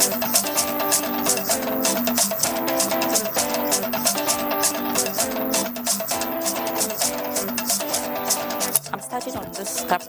I'm starting on this step.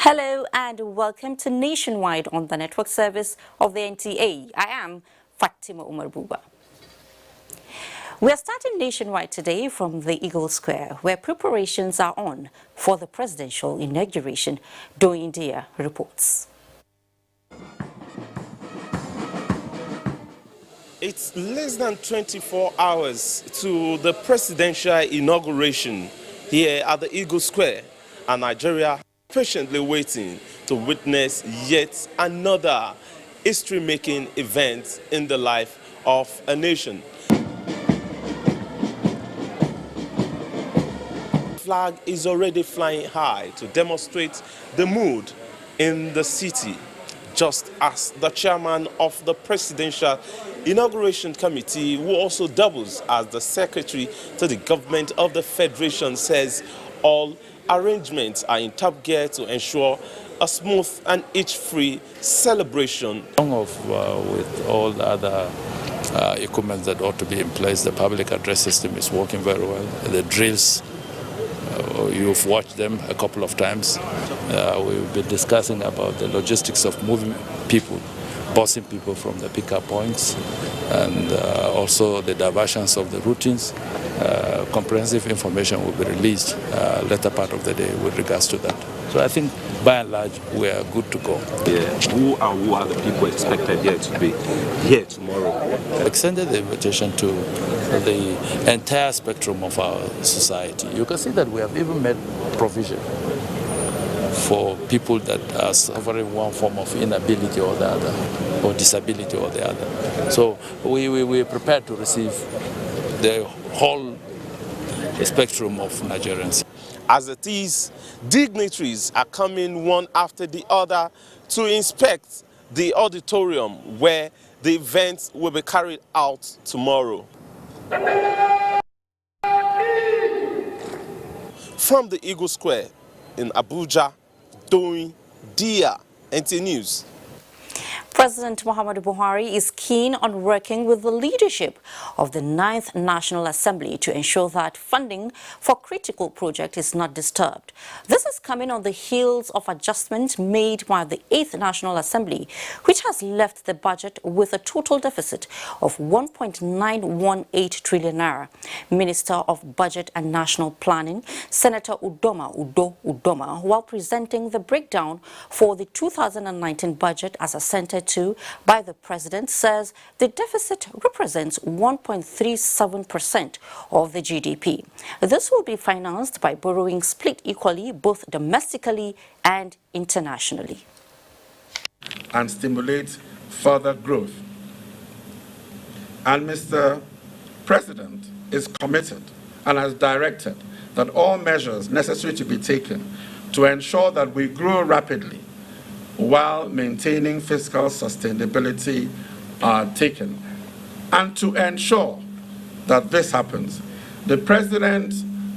Hello and welcome to Nationwide on the network service of the NTA. I am Fatima Umar Buba. We are starting Nationwide today from the Eagle Square, where preparations are on for the presidential inauguration. Do India reports. It's less than 24 hours to the presidential inauguration here at the Eagle Square, and Nigeria patiently waiting to witness yet another history-making event in the life of a nation. The flag is already flying high to demonstrate the mood in the city, just as the chairman of the Presidential Inauguration Committee, who also doubles as the secretary to the government of the Federation, says all arrangements are in top gear to ensure a smooth and itch-free celebration. Along with all the other equipment that ought to be in place, the public address system is working very well. The drills, you've watched them a couple of times. We've been discussing about the logistics of moving people, busing people from the pickup points, and also the diversions of the routines. Comprehensive information will be released later part of the day with regards to that. So I think by and large we are good to go. Yeah. Who are the people expected here to be here tomorrow? Extended the invitation to the entire spectrum of our society. You can see that we have even made provision for people that are suffering one form of inability or the other, or disability or the other. So we're prepared to receive the whole spectrum of Nigerians. As it is, dignitaries are coming one after the other to inspect the auditorium where the event will be carried out tomorrow. From the Eagle Square in Abuja, doing Dia NT News. President Muhammadu Buhari is keen on working with the leadership of the 9th National Assembly to ensure that funding for critical projects is not disturbed. This is coming on the heels of adjustments made by the 8th National Assembly, which has left the budget with a total deficit of 1.918 trillion naira. Minister of Budget and National Planning, Senator Udoma, while presenting the breakdown for the 2019 budget as assented to by the president, says the deficit represents 1.37% of the GDP. This will be financed by borrowing split equally both domestically and internationally. And stimulate further growth. And Mr. President is committed and has directed that all measures necessary to be taken to ensure that we grow rapidly while maintaining fiscal sustainability are taken. And to ensure that this happens, the President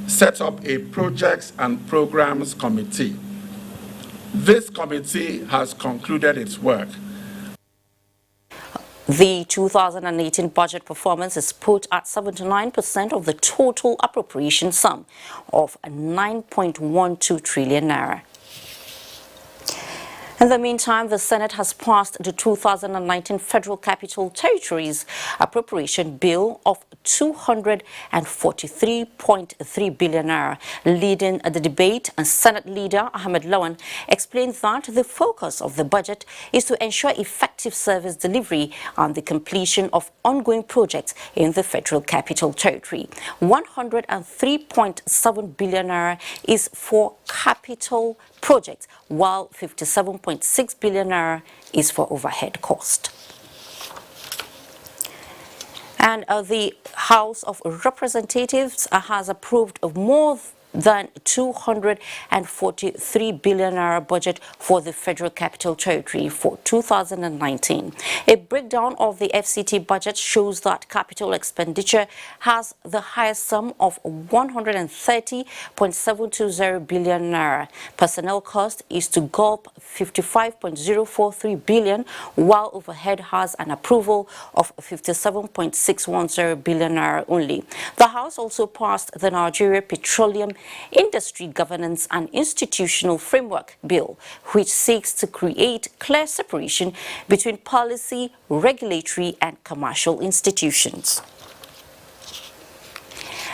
set up a Projects and Programs Committee. This committee has concluded its work. The 2018 budget performance is put at 79% of the total appropriation sum of 9.12 trillion naira. In the meantime, the Senate has passed the 2019 Federal Capital Territories Appropriation Bill of 243.3 billion naira. Leading the debate, and Senate Leader Ahmed Lawan explained that the focus of the budget is to ensure effective service delivery and the completion of ongoing projects in the Federal Capital Territory. 103.7 billion naira is for capital projects, while 57.6 billion naira is for overhead cost. And the House of Representatives has approved of more than 243 billion naira budget for the Federal Capital Territory for 2019. A breakdown of the FCT budget shows that capital expenditure has the highest sum of 130.720 billion naira. Personnel cost is to gulp 55.043 billion, while overhead has an approval of 57.610 billion naira only. The House also passed the Nigeria Petroleum Industry Governance and Institutional Framework Bill, which seeks to create clear separation between policy, regulatory and commercial institutions.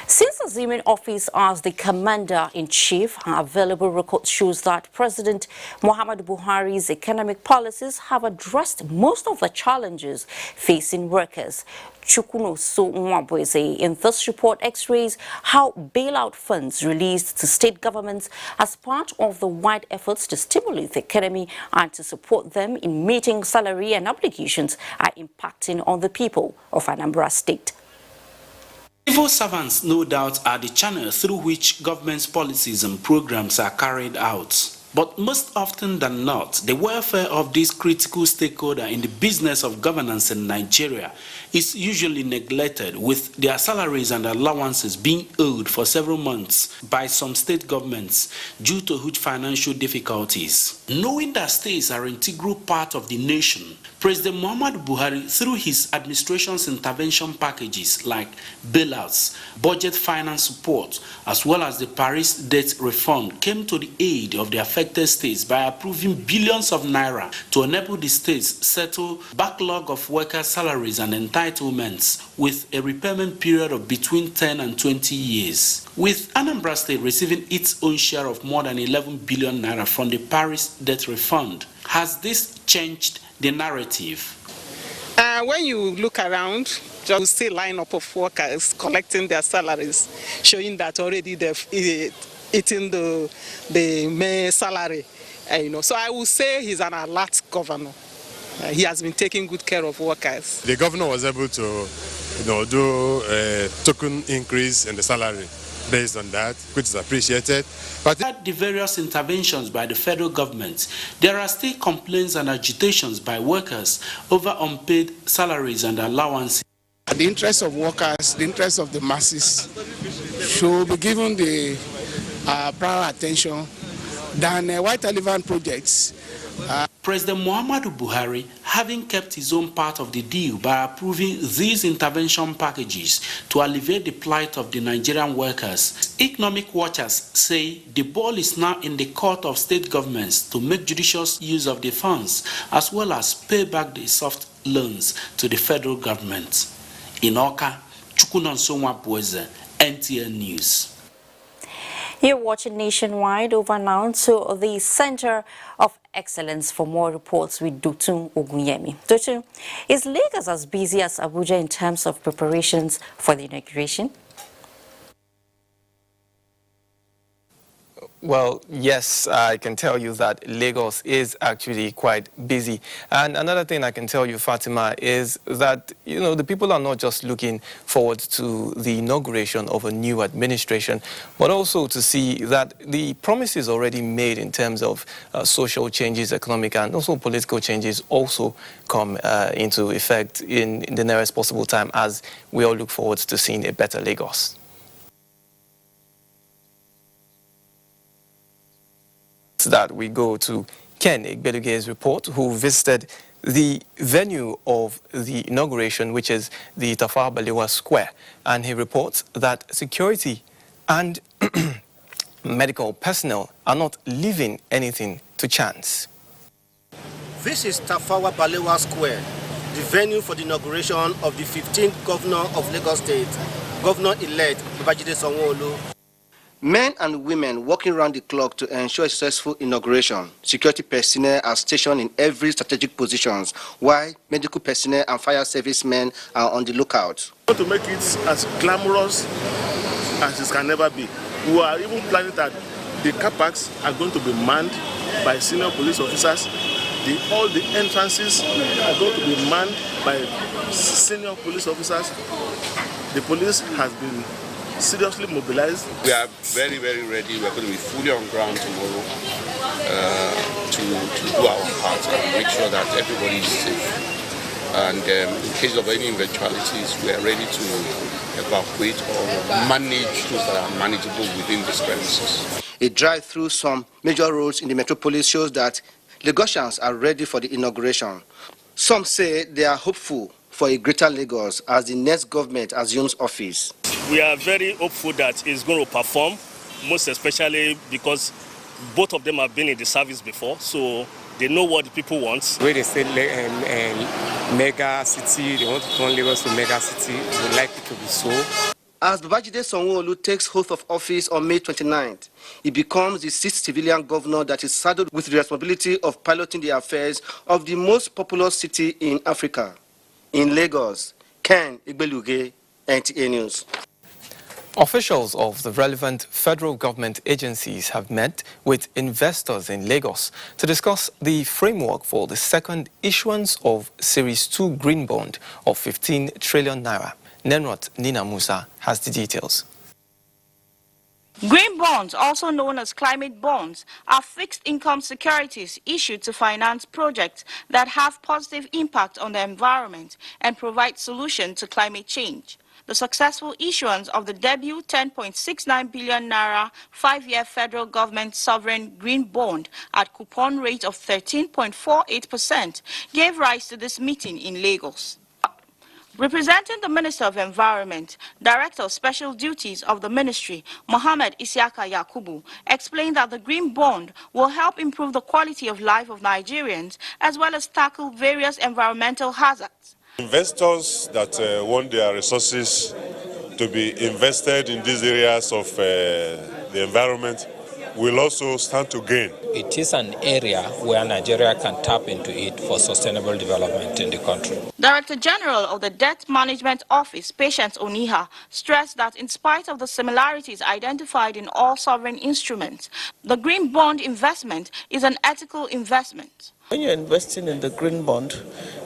Since assuming office as the Commander-in-Chief, available record shows that President Muhammadu Buhari's economic policies have addressed most of the challenges facing workers. Chukwunoso Nwabweze in this report x-rays how bailout funds released to state governments as part of the wide efforts to stimulate the economy and to support them in meeting salary and obligations are impacting on the people of Anambra State. Civil servants, no doubt, are the channel through which government's policies and programs are carried out. But most often than not, the welfare of this critical stakeholder in the business of governance in Nigeria is usually neglected, with their salaries and allowances being owed for several months by some state governments due to huge financial difficulties. Knowing that states are an integral part of the nation, President Muhammadu Buhari, through his administration's intervention packages like bailouts, budget finance support, as well as the Paris debt refund, came to the aid of the affected states by approving billions of naira to enable the states settle backlog of workers' salaries and entitlements with a repayment period of between 10 and 20 years. With Anambra State receiving its own share of more than 11 billion naira from the Paris debt refund, has this changed the narrative? When you look around, you see a lineup of workers collecting their salaries, showing that already they've eaten the May salary. So I would say he's an alert governor. He has been taking good care of workers. The governor was able to, do a token increase in the salary based on that, which is appreciated. But at the various interventions by the federal government, there are still complaints and agitations by workers over unpaid salaries and allowances. The interests of workers, the interests of the masses should be given the prior attention than white elephant projects. President Muhammadu Buhari, having kept his own part of the deal by approving these intervention packages to alleviate the plight of the Nigerian workers, economic watchers say the ball is now in the court of state governments to make judicious use of the funds, as well as pay back the soft loans to the federal government. In Oka, Chukwunoso Nwabweze, NTN News. You're watching Nationwide. Over now to the Center of Excellence for more reports with Dotun Ogunyemi. Dotun, is Lagos as busy as Abuja in terms of preparations for the inauguration? Well, yes, I can tell you that Lagos is actually quite busy. And another thing I can tell you, Fatima, is that, the people are not just looking forward to the inauguration of a new administration, but also to see that the promises already made in terms of social changes, economic and also political changes also come into effect in the nearest possible time, as we all look forward to seeing a better Lagos. That we go to Ken Igbeluge's report, who visited the venue of the inauguration, which is the Tafawa Balewa Square, and he reports that security and medical personnel are not leaving anything to chance. This is Tafawa Balewa Square, the venue for the inauguration of the 15th Governor of Lagos State, Governor-elect Babajide Sanwo-Olu. Men and women working around the clock to ensure a successful inauguration. Security personnel are stationed in every strategic positions, while medical personnel and fire servicemen are on the lookout. To make it as glamorous as it can never be, we are even planning that the car parks are going to be manned by senior police officers. All the entrances are going to be manned by senior police officers. The police has been seriously mobilized. We are very, very ready. We are going to be fully on ground tomorrow to do our part and make sure that everybody is safe. And in case of any eventualities, we are ready to evacuate or manage those that are manageable within these premises. A drive through some major roads in the metropolis shows that Lagosians are ready for the inauguration. Some say they are hopeful for a greater Lagos as the next government assumes office. We are very hopeful that it's going to perform, most especially because both of them have been in the service before, so they know what the people want. Where they say mega city, they want to turn Lagos to mega city, we would like it to be so. As Babajide Sanwo-Olu takes oath of office on May 29th, he becomes the 6th civilian governor that is saddled with the responsibility of piloting the affairs of the most populous city in Africa. In Lagos, Ken Igbeluge, NTA News. Officials of the relevant federal government agencies have met with investors in Lagos to discuss the framework for the second issuance of Series 2 Green Bond of 15 trillion naira. Nenrot Nina Musa has the details. Green bonds, also known as climate bonds, are fixed income securities issued to finance projects that have positive impact on the environment and provide solution to climate change. The successful issuance of the debut 10.69 billion naira 5-year federal government sovereign green bond at coupon rate of 13.48% gave rise to this meeting in Lagos. Representing the Minister of Environment, Director of Special Duties of the Ministry, Mohammed Isiaka Yakubu, explained that the Green Bond will help improve the quality of life of Nigerians as well as tackle various environmental hazards. Investors that want their resources to be invested in these areas of the environment will also stand to gain. It is an area where Nigeria can tap into it for sustainable development in the country. Director General of the Debt Management Office, Patience Oniha, stressed that in spite of the similarities identified in all sovereign instruments, the green bond investment is an ethical investment. When you're investing in the green bond,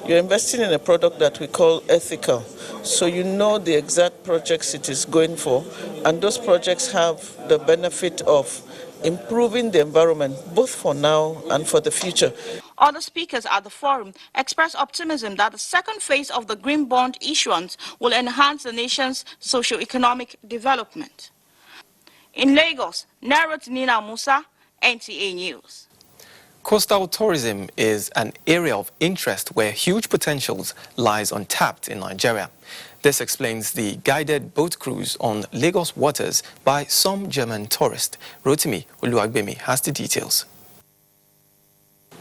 you're investing in a product that we call ethical. So you know the exact projects it is going for, and those projects have the benefit of improving the environment, both for now and for the future. Other speakers at the forum expressed optimism that the second phase of the green bond issuance will enhance the nation's socio-economic development. In Lagos, Nerot Nina Musa, NTA News. Coastal tourism is an area of interest where huge potentials lies untapped in Nigeria. This explains the guided boat cruise on Lagos waters by some German tourists. Rotimi Oluwagbemi has the details.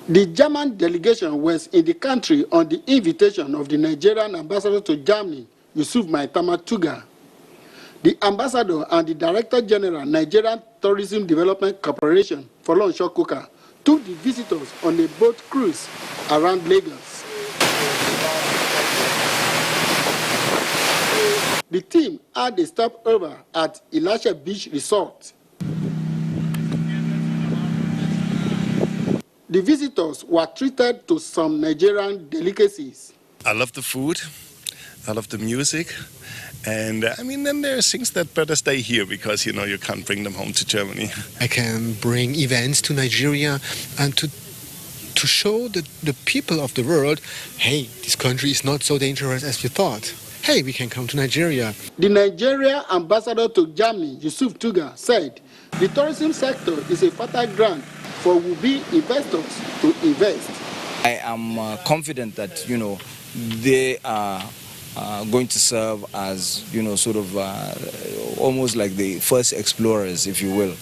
The German delegation was in the country on the invitation of the Nigerian ambassador to Germany, Yusuf Maitama Tuga. The ambassador and the Director General, Nigerian Tourism Development Corporation, Folon Shokuka, took the visitors on a boat cruise around Lagos. The team had a stopover at Elisha Beach Resort. The visitors were treated to some Nigerian delicacies. I love the food, I love the music, and then there are things that better stay here because, you can't bring them home to Germany. I can bring events to Nigeria and to show the people of the world, hey, this country is not so dangerous as we thought. Hey, we can come to Nigeria. The Nigeria ambassador to Germany, Yusuf Tuga, said the tourism sector is a fertile ground for would-be investors to invest. I am confident that, they are going to serve as, almost like the first explorers, if you will,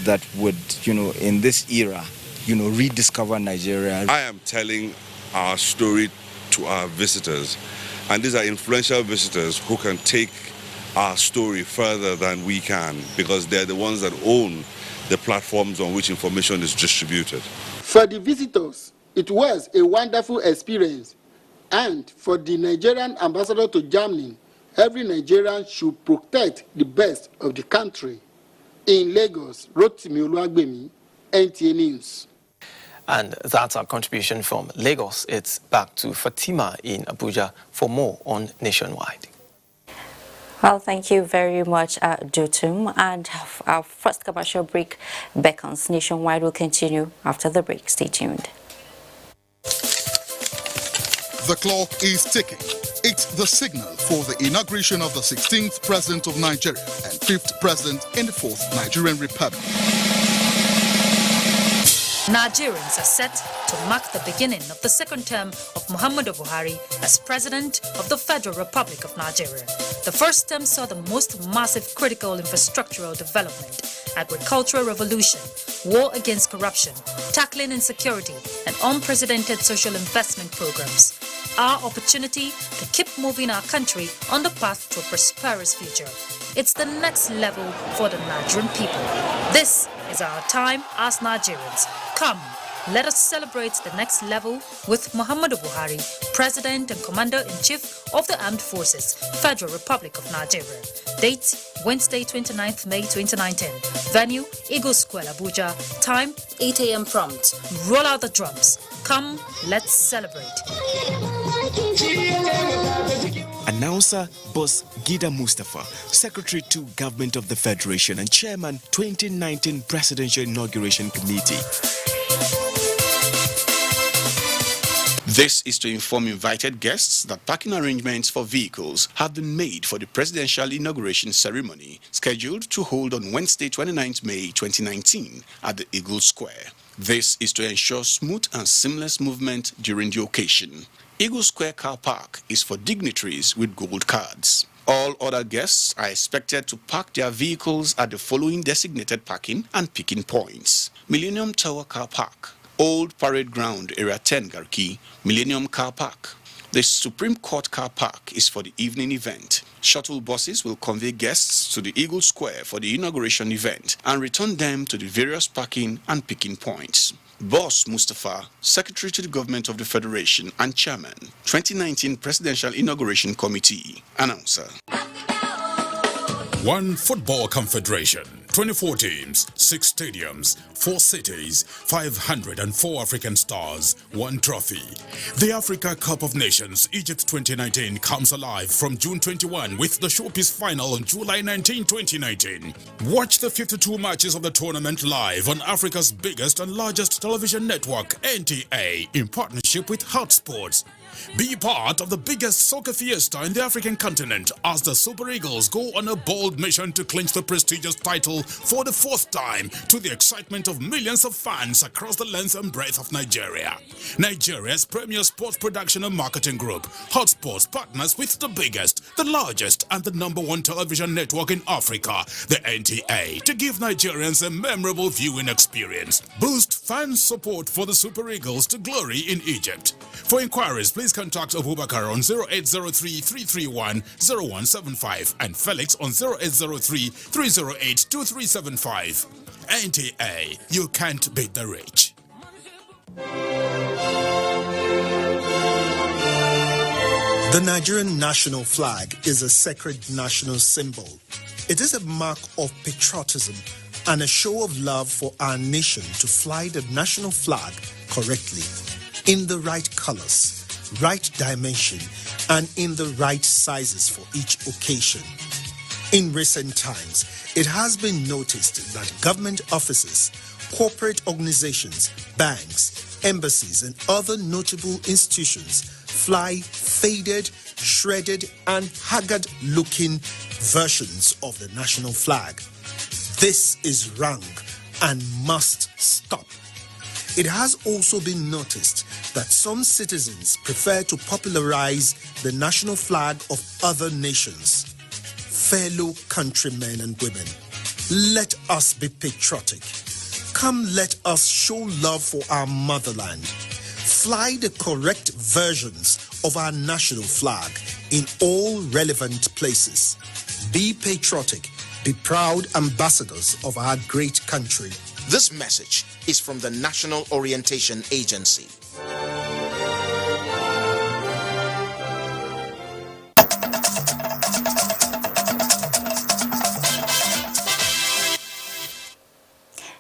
that would, in this era, rediscover Nigeria. I am telling our story to our visitors, and these are influential visitors who can take our story further than we can, because they're the ones that own the platforms on which information is distributed. For the visitors, it was a wonderful experience, and for the Nigerian ambassador to Germany, every Nigerian should protect the best of the country. In Lagos, Rotimi Oluwagbemi, NTA News. And that's our contribution from Lagos. It's back to Fatima in Abuja for more on Nationwide. Well, thank you very much, Jotum. And our first commercial break beckons. Nationwide will continue after the break. Stay tuned. The clock is ticking. It's the signal for the inauguration of the 16th President of Nigeria and 5th President in the 4th Nigerian Republic. Nigerians are set to mark the beginning of the second term of Muhammadu Buhari as President of the Federal Republic of Nigeria. The first term saw the most massive critical infrastructural development, agricultural revolution, war against corruption, tackling insecurity, and unprecedented social investment programs. Our opportunity to keep moving our country on the path to a prosperous future. It's the next level for the Nigerian people. This is our time as Nigerians. Come, let us celebrate the next level with Muhammadu Buhari, President and Commander-in-Chief of the Armed Forces, Federal Republic of Nigeria. Date, Wednesday, 29th May 2019. Venue, Eagle Square, Abuja. Time, 8 a.m. prompt. Roll out the drums. Come, let's celebrate. Announcer Boss Gida Mustafa, Secretary to Government of the Federation and Chairman 2019 Presidential Inauguration Committee. This is to inform invited guests that parking arrangements for vehicles have been made for the presidential inauguration ceremony scheduled to hold on Wednesday, 29th May 2019 at the Eagle Square. This is to ensure smooth and seamless movement during the occasion. Eagle Square Car Park is for dignitaries with gold cards. All other guests are expected to park their vehicles at the following designated parking and picking points: Millennium Tower Car Park, Old Parade Ground Area 10 Garki, Millennium Car Park. The Supreme Court Car Park is for the evening event. Shuttle buses will convey guests to the Eagle Square for the inauguration event and return them to the various parking and picking points. Boss Mustafa, Secretary to the Government of the Federation and Chairman, 2019 Presidential Inauguration Committee. Announcer. One Football Confederation, 24 teams, 6 stadiums, 4 cities, 504 African stars, 1 trophy. The Africa Cup of Nations Egypt 2019 comes alive from June 21 with the showpiece final on July 19, 2019. Watch the 52 matches of the tournament live on Africa's biggest and largest television network, NTA, in partnership with Hot Sports. Be part of the biggest soccer fiesta in the African continent as the Super Eagles go on a bold mission to clinch the prestigious title for the 4th time, to the excitement of millions of fans across the length and breadth of Nigeria. Nigeria's premier sports production and marketing group, Hot Sports, partners with the biggest, the largest, and the #1 television network in Africa, the NTA, to give Nigerians a memorable viewing experience. Boost fan support for the Super Eagles to glory in Egypt. For inquiries, please contact Abubakar on 0803-331-0175 and Felix on 0803-308-2375. NTA, you can't beat the rich. The Nigerian national flag is a sacred national symbol. It is a mark of patriotism and a show of love for our nation to fly the national flag correctly, in the right colors, right dimension, and in the right sizes for each occasion. In recent times, it has been noticed that government offices, corporate organizations, banks, embassies, and other notable institutions fly faded, shredded, and haggard-looking versions of the national flag. This is wrong and must stop. It has also been noticed that some citizens prefer to popularize the national flag of other nations. Fellow countrymen and women, let us be patriotic. Come, let us show love for our motherland. Fly the correct versions of our national flag in all relevant places. Be patriotic. Be proud ambassadors of our great country. This message is from the National Orientation Agency.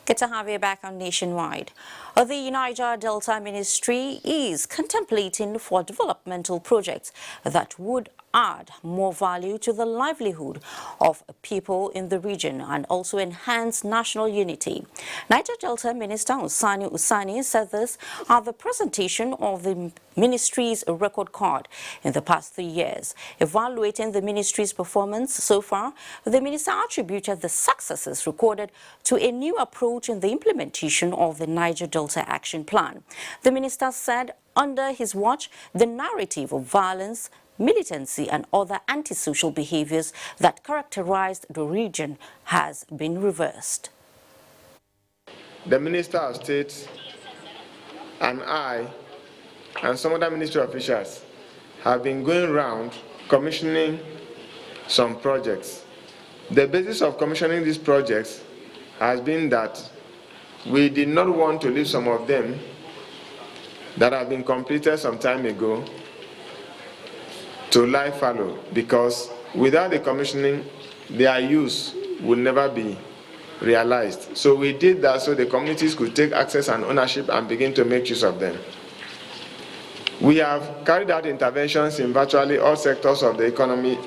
Good to have you back on Nationwide. The Niger Delta Ministry is contemplating for developmental projects that would add more value to the livelihood of people in the region and also enhance national unity. Niger Delta Minister Usani said this at the presentation of the ministry's record card in the past 3 years. Evaluating the ministry's performance so far, the minister attributed the successes recorded to a new approach in the implementation of the Niger Delta Action Plan. The minister said under his watch, the narrative of violence, militancy and other antisocial behaviors that characterized the region has been reversed. The Minister of State and I and some other ministry officials have been going around commissioning some projects. The basis of commissioning these projects has been that we did not want to leave some of them that have been completed some time ago to lie fallow, because without the commissioning, their use will never be realized. So we did that so the communities could take access and ownership and begin to make use of them. We have carried out interventions in virtually all sectors of the economy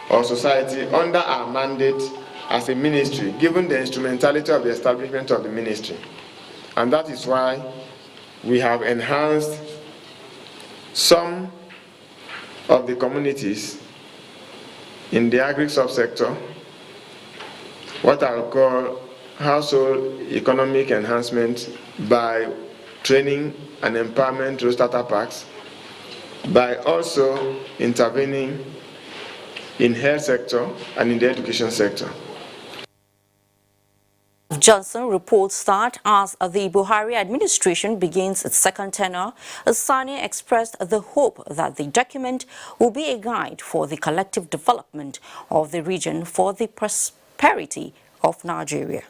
or society under our mandate as a ministry, given the instrumentality of the establishment of the ministry. And that is why we have enhanced some of the communities in the agri subsector, what I will call household economic enhancement by training and empowerment through starter packs, by also intervening in health sector and in the education sector. Johnson reports that as the Buhari administration begins its second tenure, Sani expressed the hope that the document will be a guide for the collective development of the region for the prosperity of Nigeria.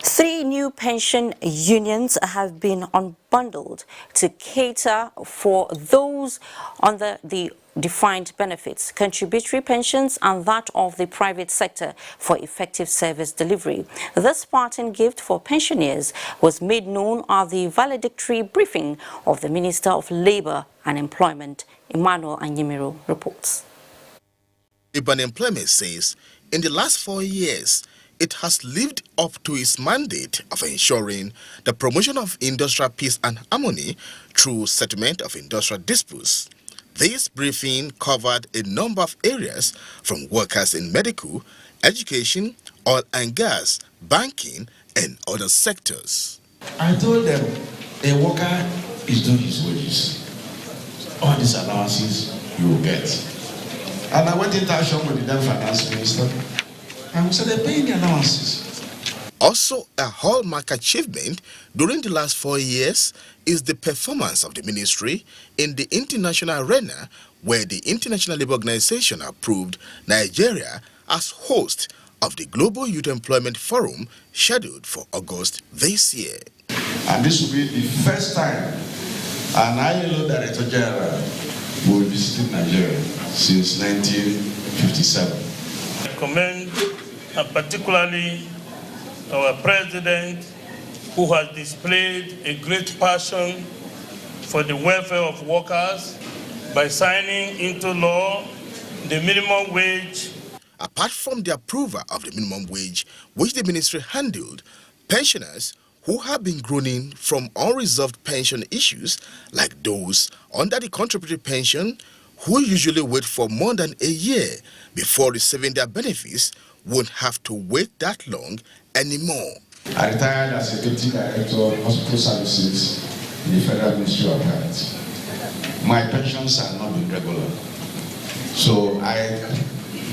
3 new pension unions have been unbundled to cater for those under the defined benefits, contributory pensions and that of the private sector for effective service delivery. This parting gift for pensioners was made known at the valedictory briefing of the Minister of Labour and Employment. Emmanuel Anyimiro reports. Labour and Employment says in the last 4 years, it has lived up to its mandate of ensuring the promotion of industrial peace and harmony through settlement of industrial disputes. This briefing covered a number of areas from workers in medical, education, oil and gas, banking, and other sectors. I told them a worker is doing his wages. All these allowances you will get. And I went into action with the then finance minister. And we said they're paying the allowances. Also, a hallmark achievement during the last 4 years is the performance of the ministry in the international arena, where the International Labour Organization approved Nigeria as host of the Global Youth Employment Forum scheduled for August this year. And this will be the first time an ILO Director General will visit Nigeria since 1957. I commend particularly our President, who has displayed a great passion for the welfare of workers by signing into law the minimum wage. Apart from the approval of the minimum wage, which the ministry handled, pensioners who have been groaning from unresolved pension issues, like those under the contributory pension, who usually wait for more than a year before receiving their benefits, won't have to wait that long anymore. I retired as a deputy director of hospital services in the Federal Ministry of Health. My pensions are not been regular, so I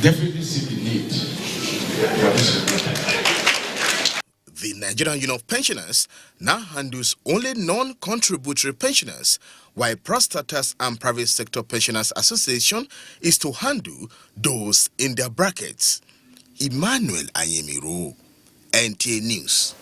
definitely see the need for this. The Nigerian Union of Pensioners now handles only non-contributory pensioners, while Prostaters and Private Sector Pensioners Association is to handle those in their brackets. Emmanuel Ayemiro, NTA News.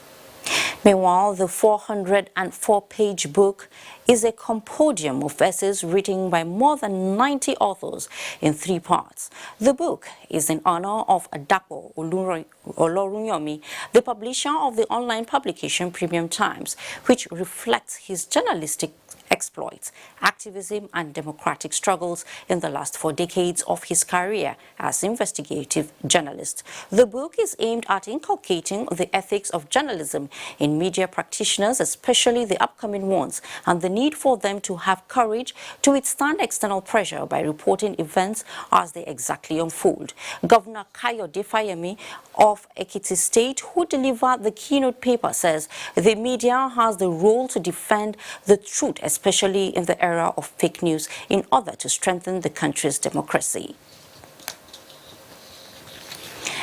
Meanwhile, the 404-page book is a compendium of essays written by more than 90 authors in 3 parts. The book is in honor of Adapo Olorunyomi, the publisher of the online publication Premium Times, which reflects his journalistic exploits, activism and democratic struggles in the last 4 decades of his career as investigative journalist. The book is aimed at inculcating the ethics of journalism in media practitioners, especially the upcoming ones, and the need for them to have courage to withstand external pressure by reporting events as they exactly unfold. Governor Kayode Fayemi of Ekiti State, who delivered the keynote paper, says the media has the role to defend the truth, especially in the era of fake news, in order to strengthen the country's democracy.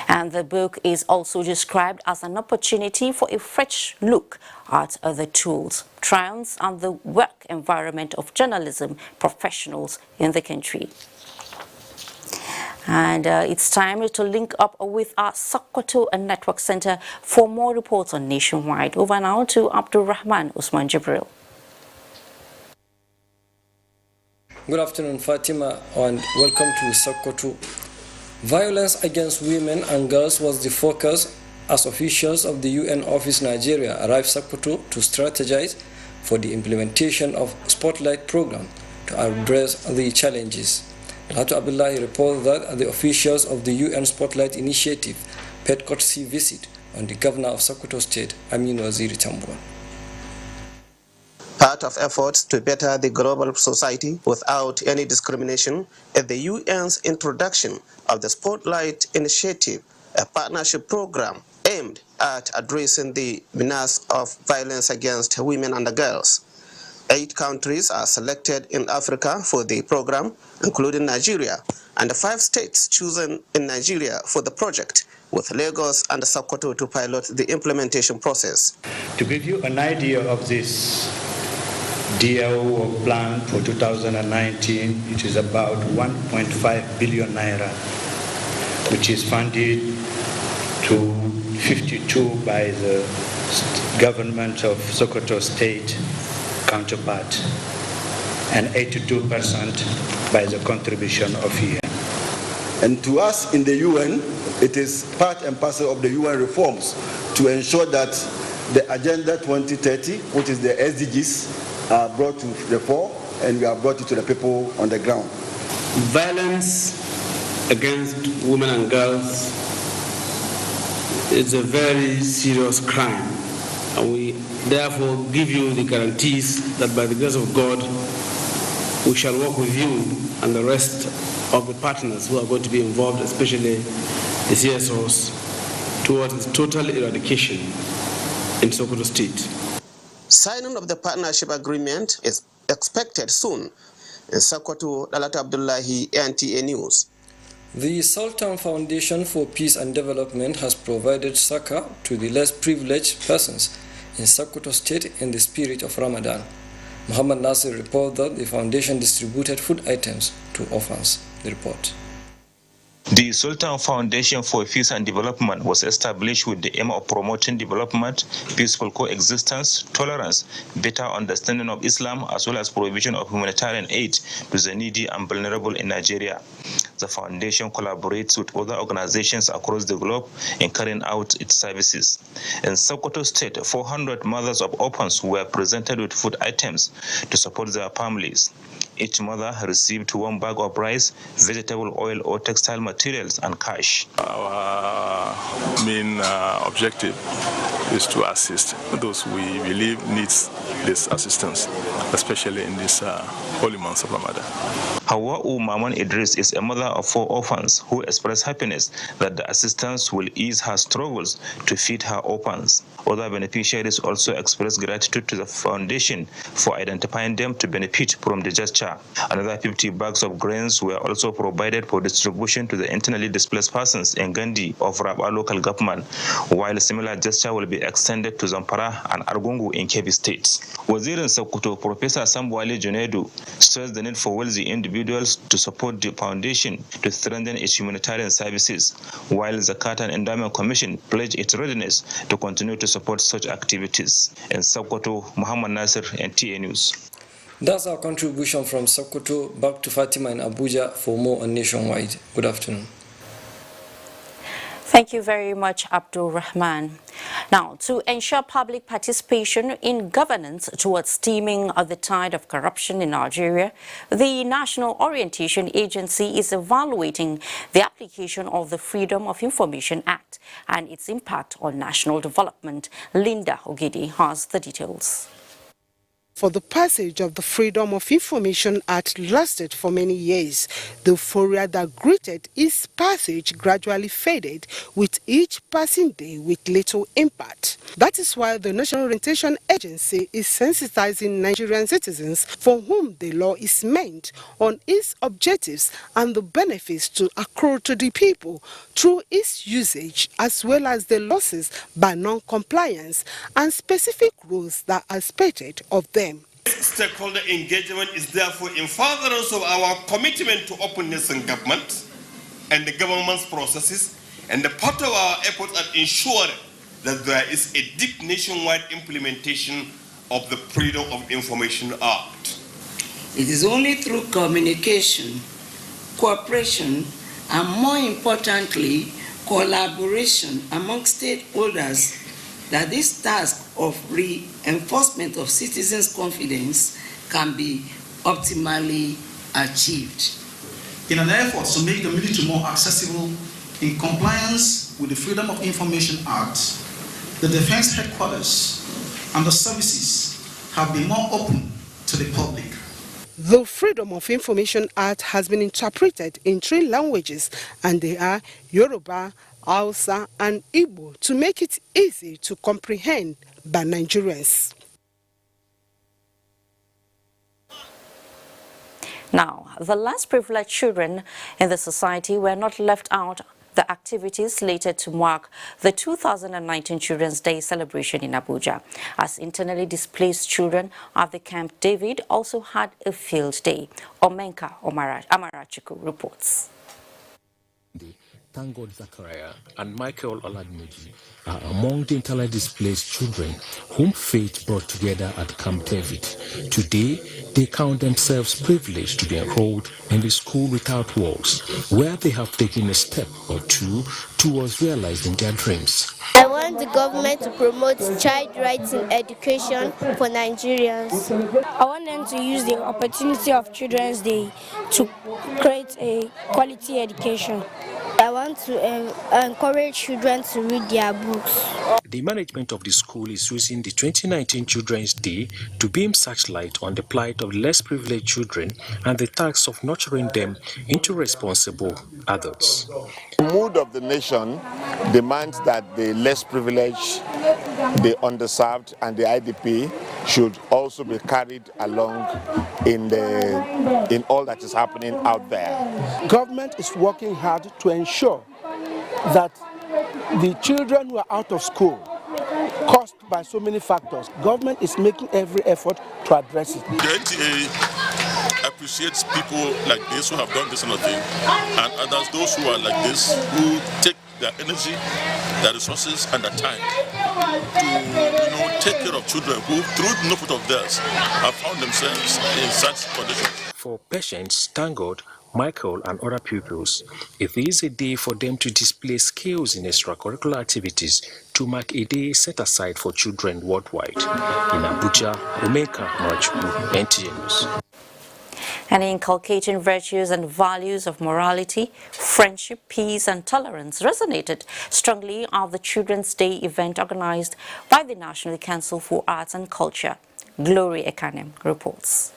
And the book is also described as an opportunity for a fresh look at the tools, triumphs, and the work environment of journalism professionals in the country. And it's time to link up with our Sokoto and Network Center for more reports on Nationwide. Over now to Abdul Rahman Usman Jibril. Good afternoon, Fatima, and welcome to Sokoto. Violence against women and girls was the focus as officials of the UN Office Nigeria arrived Sokoto to strategize for the implementation of Spotlight program to address the challenges. Latu Abdullahi reports that the officials of the UN Spotlight initiative paid courtesy visit on the governor of Sokoto State, Aminu Waziri Tambuwan. Part of efforts to better the global society without any discrimination is the UN's introduction of the Spotlight Initiative, a partnership program aimed at addressing the menace of violence against women and girls. 8 countries are selected in Africa for the program, including Nigeria, and 5 states chosen in Nigeria for the project, with Lagos and Sokoto to pilot the implementation process. To give you an idea of this DAO plan for 2019, it is about 1.5 billion naira, which is funded to 52 by the government of Sokoto State counterpart and 82% by the contribution of UN. And to us in the UN, it is part and parcel of the UN reforms to ensure that the Agenda 2030, which is the SDGs, are brought to the fore and we have brought it to the people on the ground. Violence against women and girls is a very serious crime, and we therefore give you the guarantees that by the grace of God we shall work with you and the rest of the partners who are going to be involved, especially the CSOs, towards total eradication in Sokoto State. Signing of the partnership agreement is expected soon. In Sokoto, Lalata Abdullahi, NTA News. The Sultan Foundation for Peace and Development has provided succor to the less privileged persons in Sokoto State in the spirit of Ramadan. Muhammad Nasir reports that the foundation distributed food items to orphans. The report. The Sultan Foundation for Peace and Development was established with the aim of promoting development, peaceful coexistence, tolerance, better understanding of Islam, as well as provision of humanitarian aid to the needy and vulnerable in Nigeria. The foundation collaborates with other organizations across the globe in carrying out its services. In Sokoto State, 400 mothers of orphans were presented with food items to support their families. Each mother received 1 bag of rice, vegetable oil or textile materials and cash. Our main objective is to assist those we believe needs this assistance, especially in this holy month of Ramadan. Hawa'u Maman Idris is a mother of 4 orphans who expressed happiness that the assistance will ease her struggles to feed her orphans. Other beneficiaries also expressed gratitude to the foundation for identifying them to benefit from the gesture. Another 50 bags of grains were also provided for distribution to the the internally displaced persons in Gandhi of Raba local government, while a similar gesture will be extended to Zamfara and Argungu in Kebbi states. Wazirin Sokoto, Professor Sambuale Junedu, stressed the need for wealthy individuals to support the foundation to strengthen its humanitarian services, while the Zakat and Endowment Commission pledged its readiness to continue to support such activities. In Sokoto, Muhammad Nasir, NTA News. That's our contribution from Sokoto. Back to Fatima in Abuja for more on Nationwide. Good afternoon. Thank you very much, Abdul Rahman. Now, to ensure public participation in governance towards stemming the tide of corruption in Nigeria, the National Orientation Agency is evaluating the application of the Freedom of Information Act and its impact on national development. Linda Ogidi has the details. For the passage of the Freedom of Information Act lasted for many years, the euphoria that greeted its passage gradually faded, with each passing day with little impact. That is why the National Orientation Agency is sensitizing Nigerian citizens for whom the law is meant on its objectives and the benefits to accrue to the people through its usage, as well as the losses by non-compliance and specific rules that are expected of them. Stakeholder engagement is therefore in furtherance of our commitment to openness in government and the government's processes, and the part of our efforts at ensuring that there is a deep nationwide implementation of the Freedom of Information Act. It is only through communication, cooperation, and more importantly, collaboration among stakeholders that this task of reinforcement of citizens' confidence can be optimally achieved. In an effort to make the military more accessible in compliance with the Freedom of Information Act, the Defense Headquarters and the services have been more open to the public. The Freedom of Information Act has been interpreted in 3 languages, and they are Yoruba, Hausa, and Igbo, to make it easy to comprehend by Nigerians. Now, the less privileged children in the society were not left out the activities slated to mark the 2019 Children's Day celebration in Abuja, as internally displaced children at the Camp David also had a field day. Omenka Amarachiku reports. Thank God Zachariah and Michael Oladmuji are among the internally displaced children whom fate brought together at Camp David. Today, they count themselves privileged to be enrolled in the school without walls, where they have taken a step or two towards realizing their dreams. I want the government to promote child rights in education for Nigerians. I want them to use the opportunity of Children's Day to create a quality education. I want to encourage children to read their books. The management of the school is using the 2019 Children's Day to beam searchlight on the plight of less privileged children and the task of nurturing them into responsible adults. The mood of the nation demands that the less privileged, the underserved, and the IDP should also be carried along in all that is happening out there. Government is working hard to ensure that the children who are out of school, caused by so many factors, government is making every effort to address it. The NTA appreciates people like this who have done this kind of thing, and others, those who are like this, who take their energy, their resources, and their time to take care of children who, through no fault of theirs, have found themselves in such conditions. For patients, thank God, Michael and other pupils, it is a day for them to display skills in extracurricular activities to mark a day set aside for children worldwide. In Abuja, Omeka Marachukwu, NTA News. And inculcating virtues and values of morality, friendship, peace, and tolerance resonated strongly at the Children's Day event organized by the National Council for Arts and Culture. Glory Ekanem reports.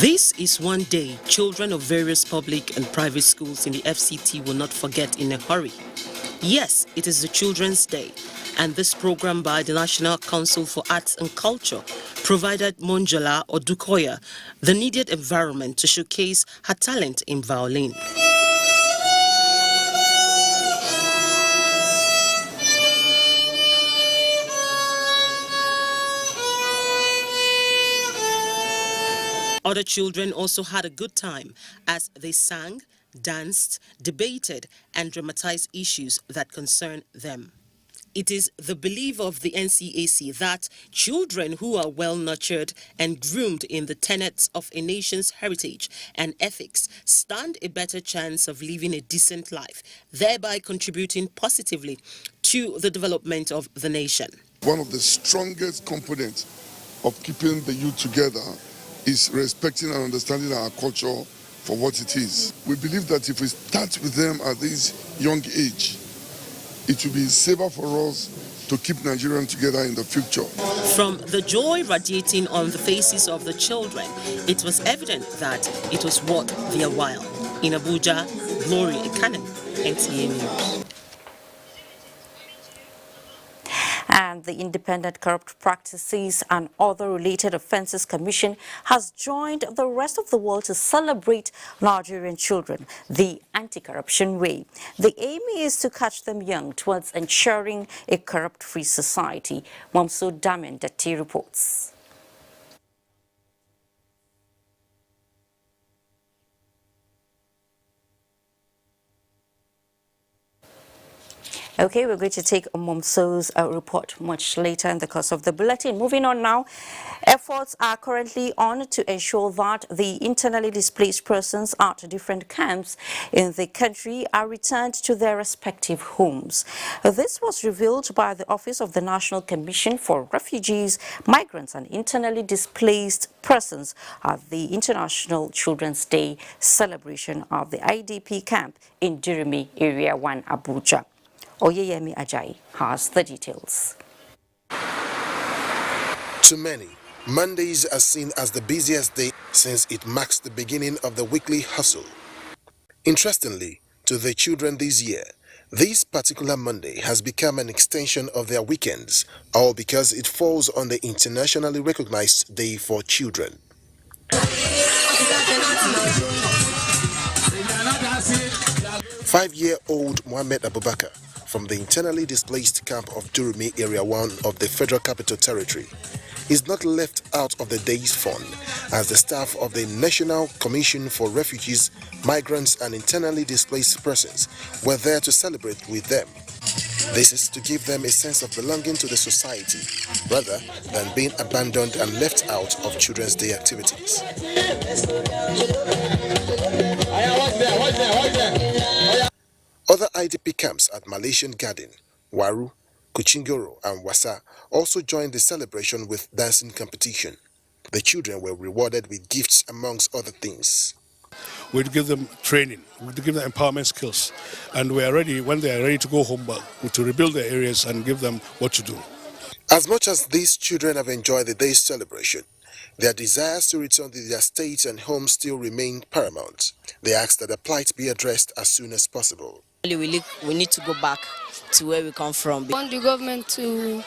This is one day children of various public and private schools in the FCT will not forget in a hurry. Yes, it is the Children's Day, and this program by the National Council for Arts and Culture provided Monjola Odukoya the needed environment to showcase her talent in violin. Other children also had a good time as they sang, danced, debated, and dramatized issues that concern them. It is the belief of the NCAC that children who are well nurtured and groomed in the tenets of a nation's heritage and ethics stand a better chance of living a decent life, thereby contributing positively to the development of the nation. One of the strongest components of keeping the youth together is respecting and understanding our culture for what it is. We believe that if we start with them at this young age, it will be safer for us to keep Nigerians together in the future. From the joy radiating on the faces of the children, it was evident that it was worth their while. In Abuja, Glory Ekanem, NTA News. And the Independent Corrupt Practices and Other Related Offences Commission has joined the rest of the world to celebrate Nigerian children the anti-corruption way. The aim is to catch them young towards ensuring a corrupt-free society. Mamso Damen Dati reports. Okay, we're going to take Momso's report much later in the course of the bulletin. Moving on now, efforts are currently on to ensure that the internally displaced persons at different camps in the country are returned to their respective homes. This was revealed by the Office of the National Commission for Refugees, Migrants and Internally Displaced Persons at the International Children's Day celebration of the IDP camp in Durumi, Area 1, Abuja. Oyeyemi Ajayi has the details. To many, Mondays are seen as the busiest day since it marks the beginning of the weekly hustle. Interestingly, to the children this year, this particular Monday has become an extension of their weekends, all because it falls on the internationally recognized Day for Children. 5-year-old Mohammed Abubakar from the internally displaced camp of Durumi, Area 1 of the Federal Capital Territory, is not left out of the day's fun, as the staff of the National Commission for Refugees, Migrants and Internally Displaced Persons were there to celebrate with them. This is to give them a sense of belonging to the society, rather than being abandoned and left out of Children's Day activities. Other IDP camps at Malaysian Garden, Waru, Kuchingoro and Wasa also joined the celebration with dancing competition. The children were rewarded with gifts amongst other things. We give them training, we give them empowerment skills, and we are ready, when they are ready to go home back, to rebuild their areas and give them what to do. As much as these children have enjoyed the day's celebration, their desires to return to their states and homes still remain paramount. They ask that the plight be addressed as soon as possible. We need to go back to where we come from. I want the government to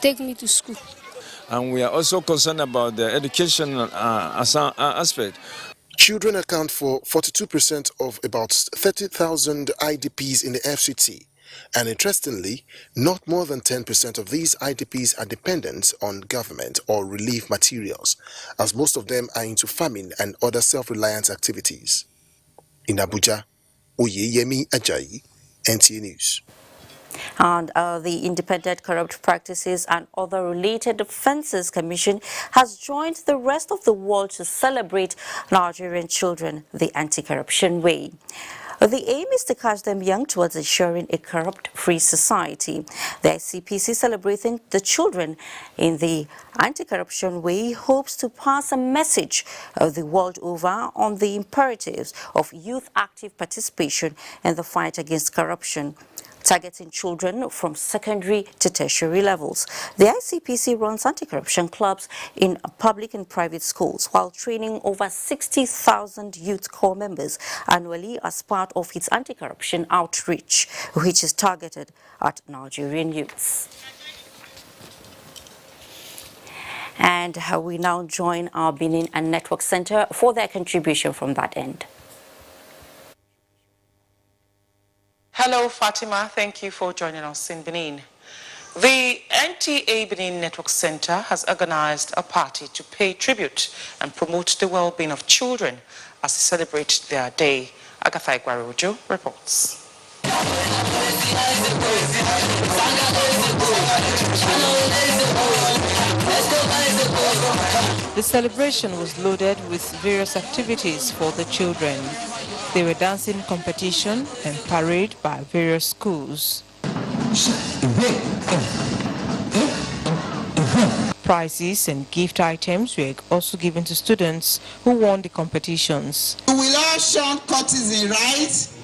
take me to school. And we are also concerned about the educational aspect. Children account for 42% of about 30,000 IDPs in the FCT. And interestingly, not more than 10% of these IDPs are dependent on government or relief materials, as most of them are into farming and other self-reliance activities. In Abuja, Oyeyemi Ajayi, NTA News. And the Independent Corrupt Practices and Other Related Offences Commission has joined the rest of the world to celebrate Nigerian children the anti-corruption way. The aim is to catch them young towards ensuring a corrupt-free society. The ICPC, celebrating the children in the anti-corruption way, hopes to pass a message the world over on the imperatives of youth active participation in the fight against corruption, targeting children from secondary to tertiary levels. The ICPC runs anti-corruption clubs in public and private schools while training over 60,000 youth corps members annually as part of its anti-corruption outreach, which is targeted at Nigerian youths. And we now join our Benin and Network Center for their contribution from that end. Hello, Fatima. Thank you for joining us in Benin. The NTA Benin Network Center has organized a party to pay tribute and promote the well-being of children as they celebrate their day. Agatha Igwarojo reports. The celebration was loaded with various activities for the children. There were dancing competition and parade by various schools. Prizes and gift items were also given to students who won the competitions. We will all shun courtesan rights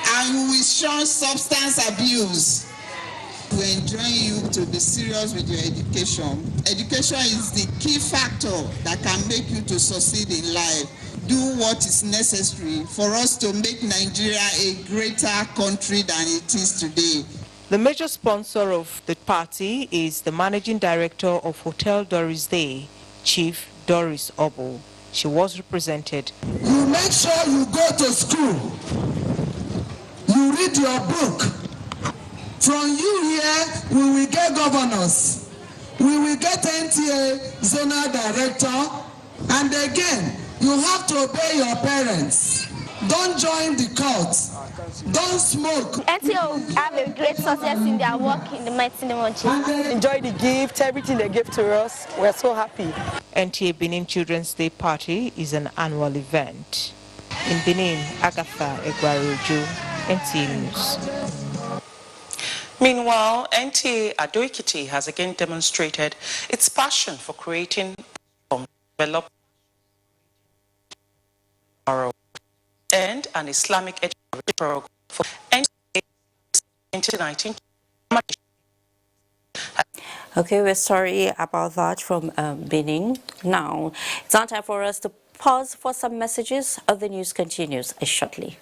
and we will shun substance abuse. We enjoin you to be serious with your education. Education is the key factor that can make you to succeed in life. Do what is necessary for us to make Nigeria a greater country than it is today. The major sponsor of the party is the Managing Director of Hotel Doris Day, Chief Doris Obo. She was represented. You make sure you go to school. You read your book. From you here, we will get governors. We will get NTA Zonal Director. And again, you have to obey your parents. Don't join the cult. Don't smoke. NTA will have a great success in their work in the mighty name of Jesus. Enjoy the gift, everything they give to us. We're so happy. NTA Benin Children's Day Party is an annual event. In Benin, Agatha Egwaroju, NTA News. Meanwhile, NTA Ado-Ekiti has again demonstrated its passion for creating development and an Islamic education program for NTA 2019. Okay, we're sorry about that from Benin. Now, it's now time for us to pause for some messages. The news continues shortly.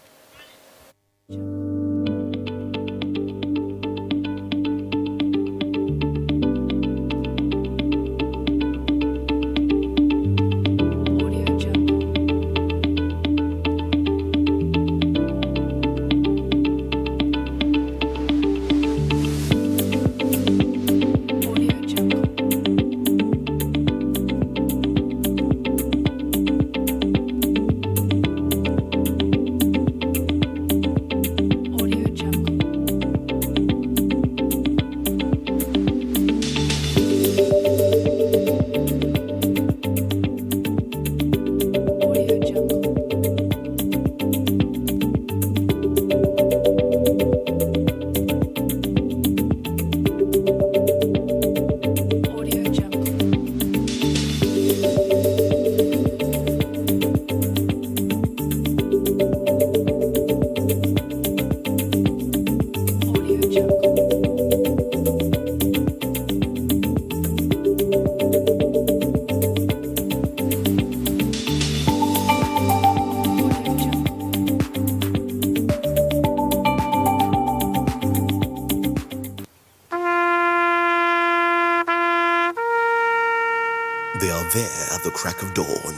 They are there at the crack of dawn.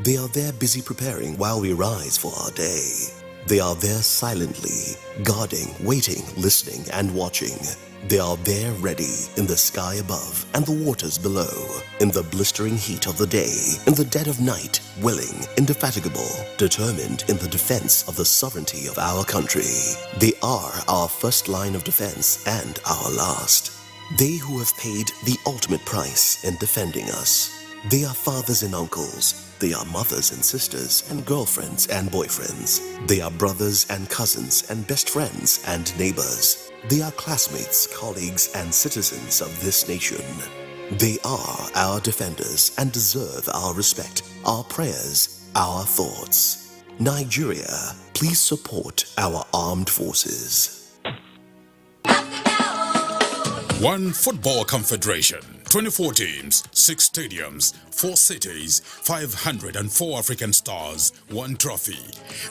They are there busy preparing while we rise for our day. They are there silently, guarding, waiting, listening, and watching. They are there ready in the sky above and the waters below, in the blistering heat of the day, in the dead of night, willing, indefatigable, determined in the defense of the sovereignty of our country. They are our first line of defense and our last. They who have paid the ultimate price in defending us. They are fathers and uncles. They are mothers and sisters and girlfriends and boyfriends. They are brothers and cousins and best friends and neighbors. They are classmates, colleagues, and citizens of this nation. They are our defenders and deserve our respect, our prayers, our thoughts. Nigeria, please support our armed forces. One Football Confederation, 24 teams, 6 stadiums, 4 cities, 504 African stars, 1 trophy.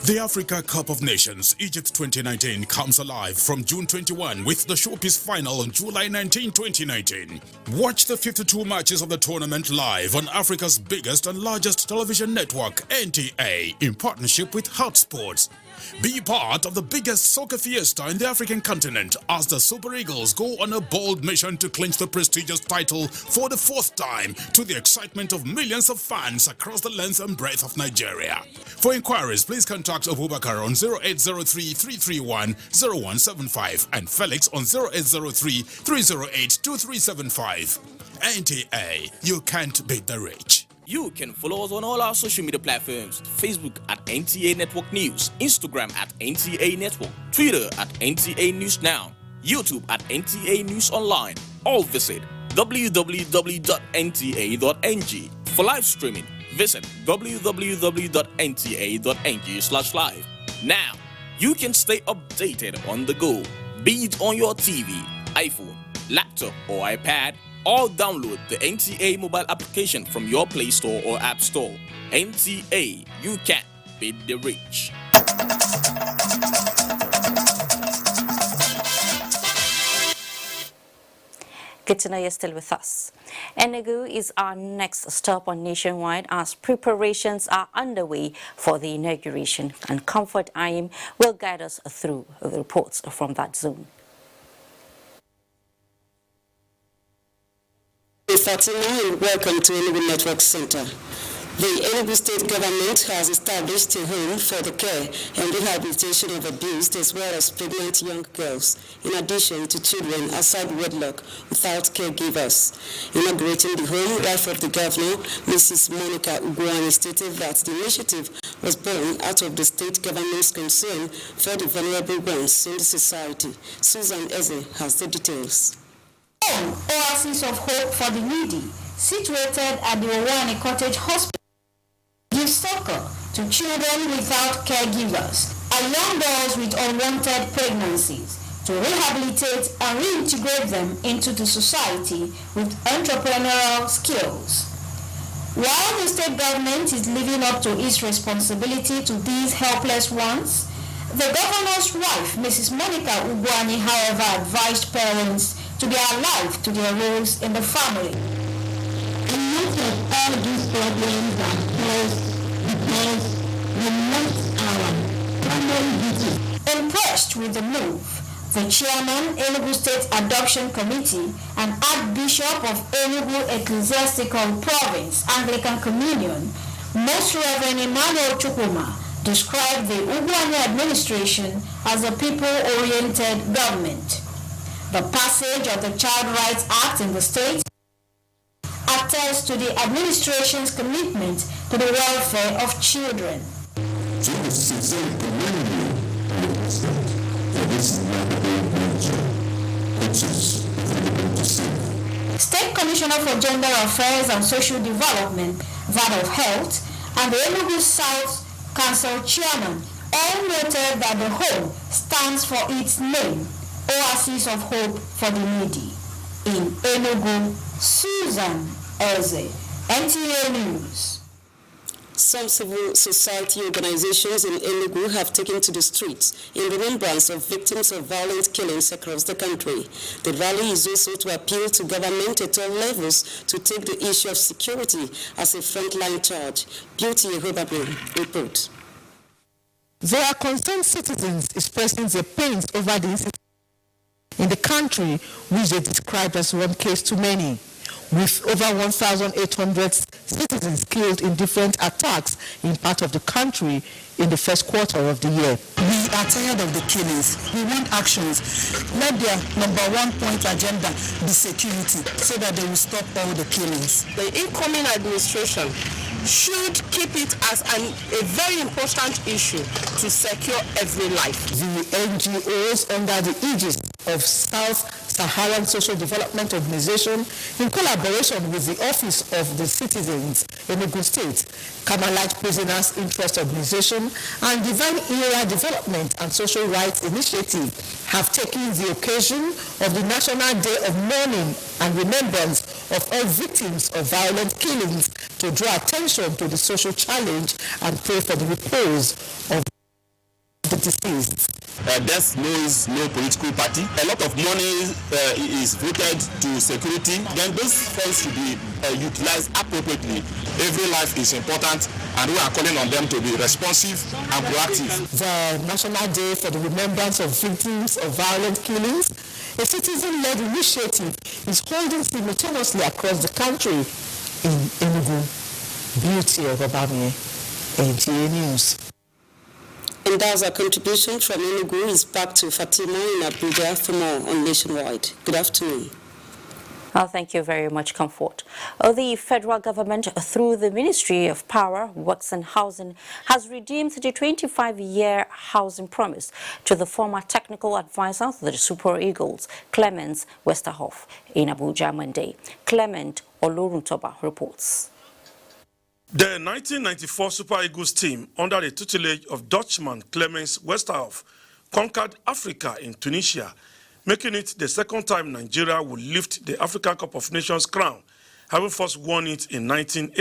The Africa Cup of Nations Egypt 2019 comes alive from June 21 with the showpiece final on July 19, 2019. Watch the 52 matches of the tournament live on Africa's biggest and largest television network, NTA, in partnership with Hotsports. Be part of the biggest soccer fiesta in the African continent as the Super Eagles go on a bold mission to clinch the prestigious title for the 4th time, to the excitement of millions of fans across the length and breadth of Nigeria. For inquiries, please contact Abubakar on 0803-331-0175 and Felix on 0803-308-2375. NTA, you can't beat the rich. You can follow us on all our social media platforms: Facebook at NTA Network News, Instagram at NTA Network, Twitter at NTA News Now, YouTube at NTA News Online. Or visit www.nta.ng. For live streaming, visit www.nta.ng/live. Now, you can stay updated on the go, be it on your TV, iPhone, laptop, or iPad, or download the NTA mobile application from your Play Store or App Store. NTA, you can't beat the rich. Good to know you're still with us. Enugu is our next stop on Nationwide as preparations are underway for the inauguration, and Comfort Ayim will guide us through the reports from that zone. Fatima, and welcome to Enugu Network Center. The Enugu State Government has established a home for the care and rehabilitation of abused as well as pregnant young girls, in addition to children outside wedlock without caregivers. Inaugurating the home, wife of the governor, Mrs. Monica Uguani, stated that the initiative was born out of the state government's concern for the vulnerable ones in the society. Susan Eze has the details. Oasis of Hope for the Needy, situated at the Owani Cottage Hospital, gives succor to children without caregivers and young girls with unwanted pregnancies to rehabilitate and reintegrate them into the society with entrepreneurial skills. While the state government is living up to its responsibility to these helpless ones, the governor's wife, Mrs. Monica Uguani, however, advised parents to be alive to their roles in the family. And most of all these problems are caused because we left our primary duty. Impressed with the move, the chairman, Enugu State Adoption Committee, and Archbishop of Enugu Ecclesiastical Province Anglican Communion, Most Reverend Emmanuel Chukwuma, described the Uguani administration as a people-oriented government. The passage of the Child Rights Act in the state attests to the administration's commitment to the welfare of children. State Commissioner for Gender Affairs and Social Development, that of Health, and the Enugu South Council Chairman all noted that the home stands for its name, Oasis of Hope for the Needy. In Enugu, Susan Eze, NTA News. Some civil society organizations in Enugu have taken to the streets in remembrance of victims of violent killings across the country. The rally is also to appeal to government at all levels to take the issue of security as a frontline charge. Beauty Yehobabu report. There are concerned citizens expressing their pains over the incident in the country, which they described as one case too many, with over 1,800 citizens killed in different attacks in part of the country in the first quarter of the year. We are tired of the killings. We want actions. Let their number one point agenda be security so that they will stop all the killings. The incoming administration should keep it as a very important issue to secure every life. The NGOs under the aegis of South Saharan Social Development Organization, in collaboration with the Office of the Citizens in Enugu State, Carmelite Prisoners Interest Organization, and Divine Era Development and Social Rights Initiative, have taken the occasion of the National Day of Mourning and Remembrance of all victims of violent killings to draw attention to the social challenge and pray for the repose of the deceased. There's no political party. A lot of money is voted to security. Then those funds should be utilized appropriately. Every life is important, and we are calling on them to be responsive and proactive. The National Day for the Remembrance of Victims of Violent Killings, a citizen-led initiative, is holding simultaneously across the country in Enugu. Beauty of Obamie, NTA News. And that's our contribution from Enugu. Is back to Fatima in Abuja for more on Nationwide. Good afternoon. Thank you very much, Comfort. The federal government, through the Ministry of Power, Works and Housing, has redeemed the 25-year housing promise to the former technical advisor to the Super Eagles, Clement Westerhoff, in Abuja Monday. Clement Oloruntoba reports. The 1994 Super Eagles team, under the tutelage of Dutchman Clemens Westerhoff, conquered Africa in Tunisia, making it the second time Nigeria will lift the African Cup of Nations crown, having first won it in 1980.